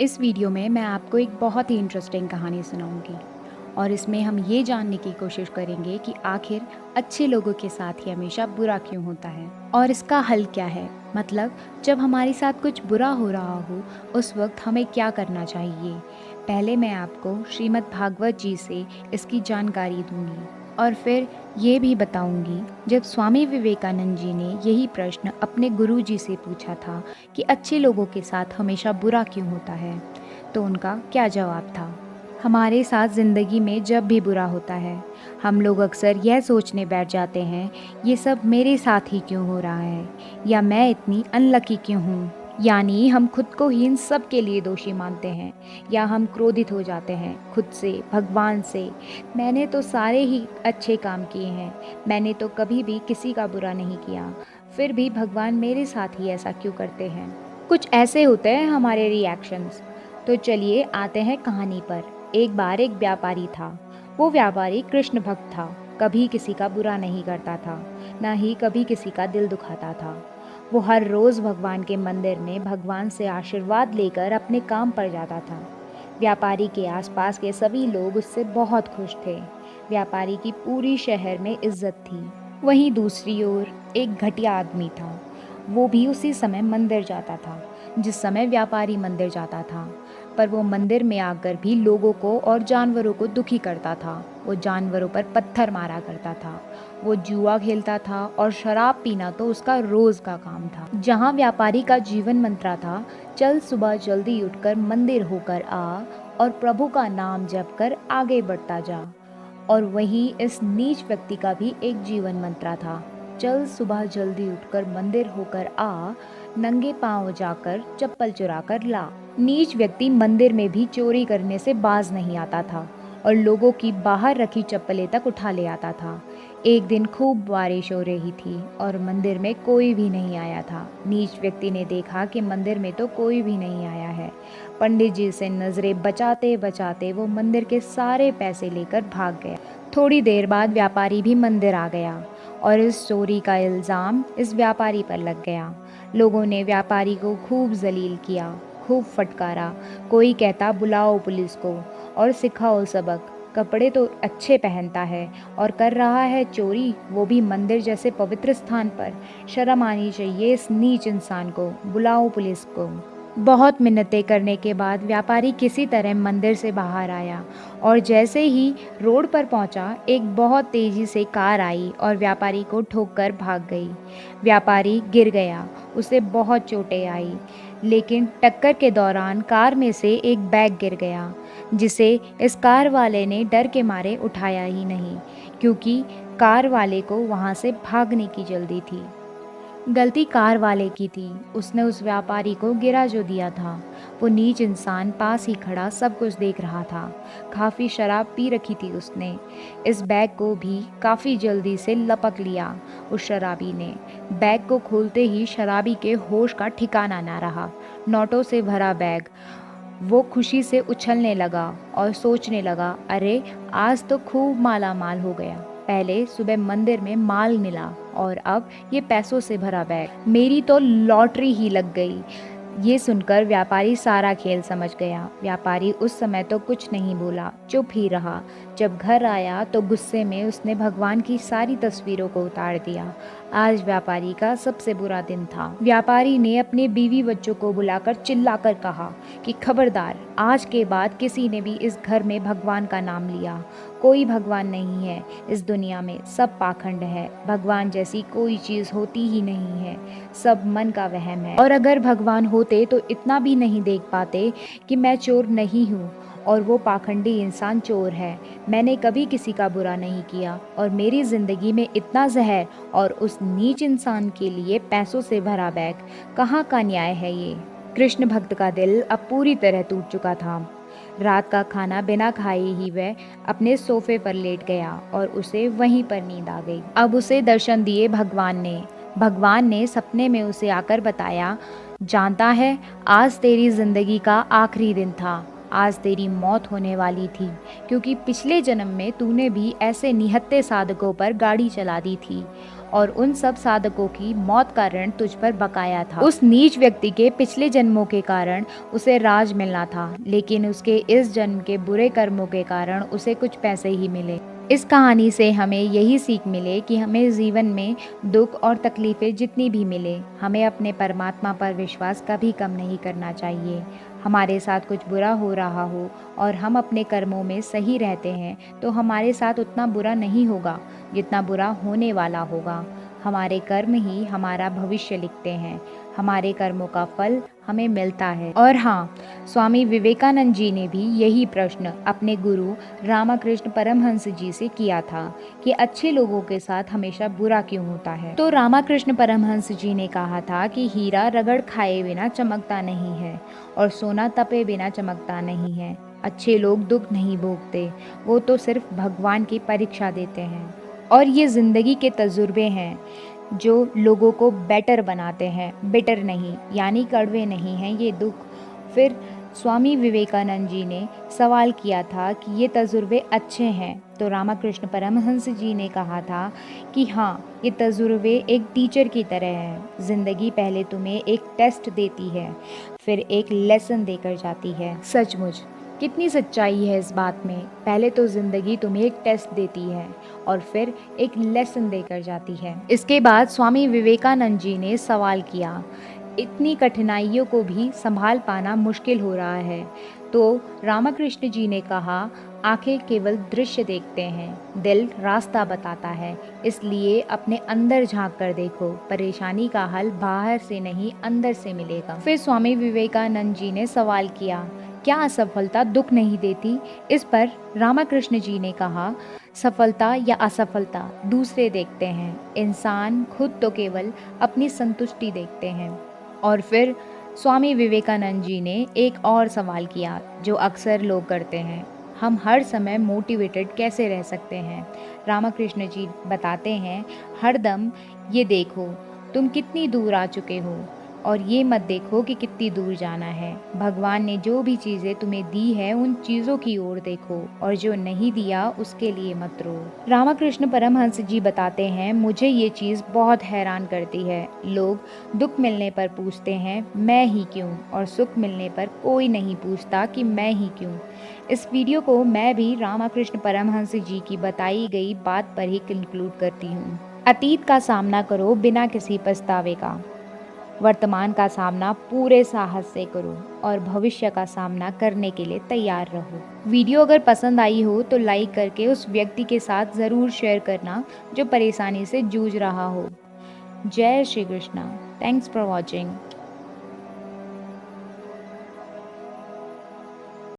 इस वीडियो में मैं आपको एक बहुत ही इंटरेस्टिंग कहानी सुनाऊंगी और इसमें हम ये जानने की कोशिश करेंगे कि आखिर अच्छे लोगों के साथ ही हमेशा बुरा क्यों होता है और इसका हल क्या है। मतलब जब हमारे साथ कुछ बुरा हो रहा हो उस वक्त हमें क्या करना चाहिए। पहले मैं आपको श्रीमद् भागवत जी से इसकी जानकारी दूंगी और फिर ये भी बताऊंगी जब स्वामी विवेकानंद जी ने यही प्रश्न अपने गुरु जी से पूछा था कि अच्छे लोगों के साथ हमेशा बुरा क्यों होता है, तो उनका क्या जवाब था। हमारे साथ ज़िंदगी में जब भी बुरा होता है हम लोग अक्सर यह सोचने बैठ जाते हैं ये सब मेरे साथ ही क्यों हो रहा है या मैं इतनी अनलकी क्यों हूँ। यानी हम खुद को ही इन सब के लिए दोषी मानते हैं या हम क्रोधित हो जाते हैं खुद से, भगवान से। मैंने तो सारे ही अच्छे काम किए हैं, मैंने तो कभी भी किसी का बुरा नहीं किया, फिर भी भगवान मेरे साथ ही ऐसा क्यों करते हैं। कुछ ऐसे होते हैं हमारे रिएक्शंस। तो चलिए आते हैं कहानी पर। एक बार एक व्यापारी था। वो व्यापारी कृष्ण भक्त था, कभी किसी का बुरा नहीं करता था, ना ही कभी किसी का दिल दुखाता था। वो हर रोज़ भगवान के मंदिर में भगवान से आशीर्वाद लेकर अपने काम पर जाता था। व्यापारी के आसपास के सभी लोग उससे बहुत खुश थे। व्यापारी की पूरी शहर में इज्जत थी। वहीं दूसरी ओर एक घटिया आदमी था। वो भी उसी समय मंदिर जाता था जिस समय व्यापारी मंदिर जाता था, पर वो मंदिर में आकर भी लोगों को और जानवरों को दुखी करता था। वो जानवरों पर पत्थर मारा करता था, वो जुआ खेलता था और शराब पीना तो उसका रोज का काम था। जहाँ व्यापारी का जीवन मंत्र था, चल सुबह जल्दी उठकर मंदिर होकर आ और प्रभु का नाम जप कर आगे बढ़ता जा, और वहीं इस नीच व्यक्ति का भी एक जीवन मंत्र था, चल सुबह जल्दी उठकर मंदिर होकर आ, नंगे पांव जाकर चप्पल चुरा कर ला। नीच व्यक्ति मंदिर में भी चोरी करने से बाज नहीं आता था और लोगों की बाहर रखी चप्पलें तक उठा ले आता था। एक दिन खूब बारिश हो रही थी और मंदिर में कोई भी नहीं आया था। नीच व्यक्ति ने देखा कि मंदिर में तो कोई भी नहीं आया है। पंडित जी से नजरें बचाते बचाते वो मंदिर के सारे पैसे लेकर भाग गया। थोड़ी देर बाद व्यापारी भी मंदिर आ गया और इस चोरी का इल्ज़ाम इस व्यापारी पर लग गया। लोगों ने व्यापारी को खूब जलील किया, खूब फटकारा। कोई कहता बुलाओ पुलिस को और सिखाओ सबक, कपड़े तो अच्छे पहनता है और कर रहा है चोरी, वो भी मंदिर जैसे पवित्र स्थान पर। शर्म आनी चाहिए इस नीच इंसान को, बुलाओ पुलिस को। बहुत मिन्नतें करने के बाद व्यापारी किसी तरह मंदिर से बाहर आया और जैसे ही रोड पर पहुंचा, एक बहुत तेजी से कार आई और व्यापारी को ठोककर भाग गई। व्यापारी गिर गया, उसे बहुत चोटें आई, लेकिन टक्कर के दौरान कार में से एक बैग गिर गया जिसे इस कार वाले ने डर के मारे उठाया ही नहीं, क्योंकि कार वाले को वहां से भागने की जल्दी थी। गलती कार वाले की थी, उसने उस व्यापारी को गिरा जो दिया था। वो नीच इंसान पास ही खड़ा सब कुछ देख रहा था। काफ़ी शराब पी रखी थी उसने। इस बैग को भी काफ़ी जल्दी से लपक लिया उस शराबी ने। बैग को खोलते ही शराबी के होश का ठिकाना ना रहा। नोटों से भरा बैग। वो खुशी से उछलने लगा और सोचने लगा, अरे आज तो खूब माला माल हो गया। पहले सुबह मंदिर में माल मिला और अब ये पैसों से भरा बैग, मेरी तो लॉटरी ही लग गई। ये सुनकर व्यापारी सारा खेल समझ गया। व्यापारी उस समय तो कुछ नहीं बोला, चुप ही रहा। जब घर आया तो गुस्से में उसने भगवान की सारी तस्वीरों को उतार दिया। आज व्यापारी का सबसे बुरा दिन था। व्यापारी ने अपने बीवी बच्चों को बुलाकर चिल्लाकर कहा कि खबरदार, आज के बाद किसी ने भी इस घर में भगवान का नाम लिया, कोई भगवान नहीं है इस दुनिया में, सब पाखंड है। भगवान जैसी कोई चीज़ होती ही नहीं है, सब मन का वहम है। और अगर भगवान होते तो इतना भी नहीं देख पाते कि मैं चोर नहीं हूँ और वो पाखंडी इंसान चोर है। मैंने कभी किसी का बुरा नहीं किया और मेरी ज़िंदगी में इतना जहर और उस नीच इंसान के लिए पैसों से भरा बैग, कहाँ का न्याय है ये। कृष्ण भक्त का दिल अब पूरी तरह टूट चुका था। रात का खाना बिना खाए ही वह अपने सोफे पर लेट गया और उसे वहीं पर नींद आ गई। अब उसे दर्शन दिए भगवान ने। भगवान ने सपने में उसे आकर बताया, जानता है आज तेरी जिंदगी का आखिरी दिन था, आज तेरी मौत होने वाली थी, क्योंकि पिछले जन्म में तूने भी ऐसे निहत्थे साधकों पर गाड़ी चला दी थी और उन सब साधकों की मौत का ऋण तुझ पर बकाया था। उस नीच व्यक्ति के पिछले जन्मों के कारण उसे राज मिलना था, लेकिन उसके इस जन्म के बुरे कर्मों के कारण उसे कुछ पैसे ही मिले। इस कहानी से हमें यही सीख मिले कि हमें जीवन में दुख और तकलीफ़ें जितनी भी मिले, हमें अपने परमात्मा पर विश्वास कभी कम नहीं करना चाहिए। हमारे साथ कुछ बुरा हो रहा हो और हम अपने कर्मों में सही रहते हैं तो हमारे साथ उतना बुरा नहीं होगा जितना बुरा होने वाला होगा। हमारे कर्म ही हमारा भविष्य लिखते हैं, हमारे कर्मों का फल हमें मिलता है। और हाँ, स्वामी विवेकानंद जी ने भी यही प्रश्न अपने गुरु रामकृष्ण परमहंस जी से किया था कि अच्छे लोगों के साथ हमेशा बुरा क्यों होता है। तो रामकृष्ण परमहंस जी ने कहा था कि हीरा रगड़ खाए बिना चमकता नहीं है और सोना तपे बिना चमकता नहीं है। अच्छे लोग दुख नहीं भोगते, वो तो सिर्फ भगवान की परीक्षा देते हैं। और ये ज़िंदगी के तजुर्बे हैं जो लोगों को बेटर बनाते हैं, बिटर नहीं, यानी कड़वे नहीं हैं ये दुख। फिर स्वामी विवेकानंद जी ने सवाल किया था कि ये तजुर्बे अच्छे हैं, तो रामकृष्ण परमहंस जी ने कहा था कि हाँ, ये तजुर्बे एक टीचर की तरह हैं। ज़िंदगी पहले तुम्हें एक टेस्ट देती है, फिर एक लेसन देकर जाती है। सचमुच कितनी सच्चाई है इस बात में। पहले तो ज़िंदगी तुम्हें एक टेस्ट देती है और फिर एक लेसन देकर जाती है। इसके बाद स्वामी विवेकानंद जी ने सवाल किया, इतनी कठिनाइयों को भी संभाल पाना मुश्किल हो रहा है। तो रामकृष्ण जी ने कहा, आंखें केवल दृश्य देखते हैं, दिल रास्ता बताता है, इसलिए अपने अंदर झांक कर देखो। परेशानी का हल बाहर से नहीं अंदर से मिलेगा। फिर स्वामी विवेकानंद जी ने सवाल किया, क्या असफलता दुख नहीं देती? इस पर रामकृष्ण जी ने कहा, सफलता या असफलता दूसरे देखते हैं, इंसान खुद तो केवल अपनी संतुष्टि देखते हैं। और फिर स्वामी विवेकानंद जी ने एक और सवाल किया जो अक्सर लोग करते हैं, हम हर समय मोटिवेटेड कैसे रह सकते हैं? रामकृष्ण जी बताते हैं, हर दम ये देखो तुम कितनी दूर आ चुके हो और ये मत देखो कि कितनी दूर जाना है। भगवान ने जो भी चीज़ें तुम्हें दी है उन चीज़ों की ओर देखो और जो नहीं दिया उसके लिए मत रो। रामकृष्ण परमहंस जी बताते हैं, मुझे ये चीज़ बहुत हैरान करती है। लोग दुख मिलने पर पूछते हैं मैं ही क्यों, और सुख मिलने पर कोई नहीं पूछता कि मैं ही क्यों। इस वीडियो को मैं भी रामकृष्ण परमहंस जी की बताई गई बात पर ही कंक्लूड करती हूँ। अतीत का सामना करो बिना किसी पछतावे का, वर्तमान का सामना पूरे साहस से करो और भविष्य का सामना करने के लिए तैयार रहो। वीडियो अगर पसंद आई हो तो लाइक करके उस व्यक्ति के साथ ज़रूर शेयर करना जो परेशानी से जूझ रहा हो। जय Shri Krishna. Thanks for watching.